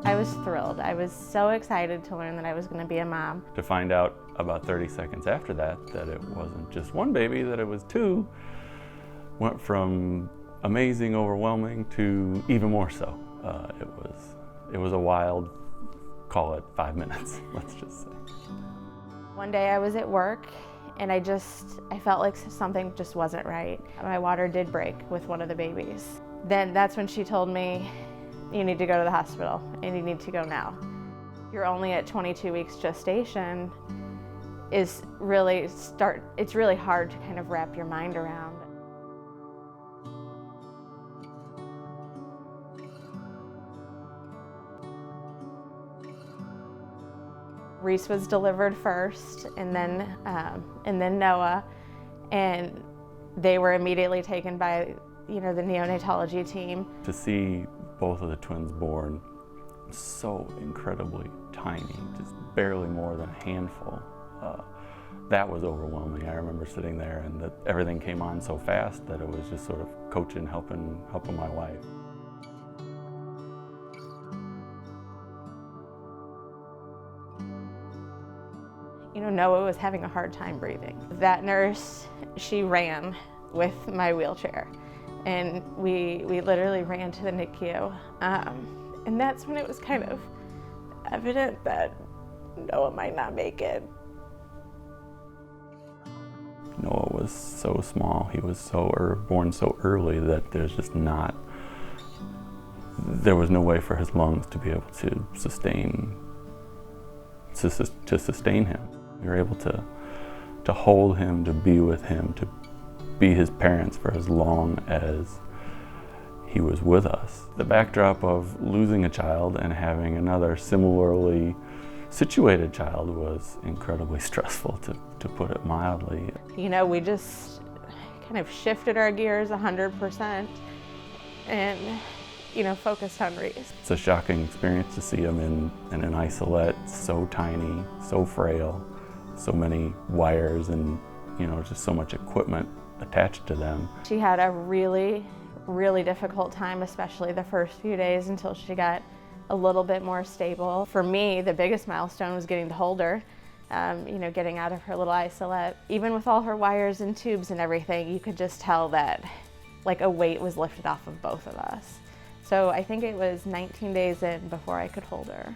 I was thrilled. I was so excited to learn that I was going to be a mom. To find out about 30 seconds after that it wasn't just one baby, that it was two, went from amazing, overwhelming to even more so. It was a wild, call it 5 minutes, let's just say. One day I was at work and I felt like something just wasn't right. My water did break with one of the babies. Then that's when she told me, you need to go to the hospital and you need to go now. You're only at 22 weeks gestation it's really hard to kind of wrap your mind around. Reese was delivered first, and then Noah, and they were immediately taken by, the neonatology team. To see both of the twins born so incredibly tiny, just barely more than a handful, that was overwhelming. I remember sitting there, and everything came on so fast that it was just sort of coaching, helping my wife. Noah was having a hard time breathing. That nurse, she ran with my wheelchair, and we literally ran to the NICU. And that's when it was kind of evident that Noah might not make it. Noah was so small, he was born so early that there was no way for his lungs to be able to sustain him. We were able to hold him, to be with him, to be his parents for as long as he was with us. The backdrop of losing a child and having another similarly situated child was incredibly stressful, to put it mildly. We just kind of shifted our gears 100% and, focused on Reese. It's a shocking experience to see him in an isolette, so tiny, so frail, so many wires and, just so much equipment attached to them. She had a really, really difficult time, especially the first few days until she got a little bit more stable. For me, the biggest milestone was getting to hold her, getting out of her little isolette. Even with all her wires and tubes and everything, you could just tell that like a weight was lifted off of both of us. So I think it was 19 days in before I could hold her.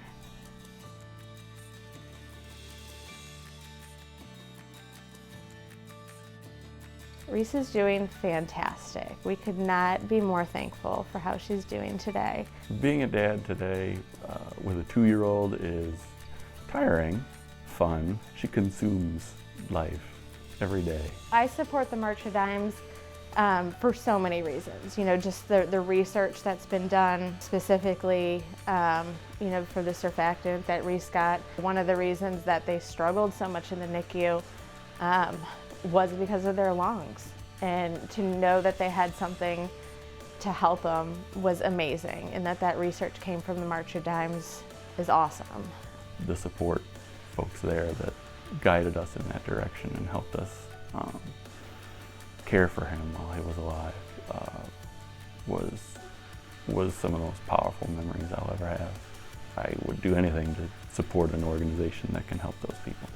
Reese is doing fantastic. We could not be more thankful for how she's doing today. Being a dad today with a 2-year-old is tiring, fun. She consumes life every day. I support the March of Dimes for so many reasons. Just the research that's been done specifically, for the surfactant that Reese got. One of the reasons that they struggled so much in the NICU was because of their lungs, and to know that they had something to help them was amazing, and that research came from the March of Dimes is awesome. The support folks there that guided us in that direction and helped us care for him while he was alive was some of the most powerful memories I'll ever have. I would do anything to support an organization that can help those people.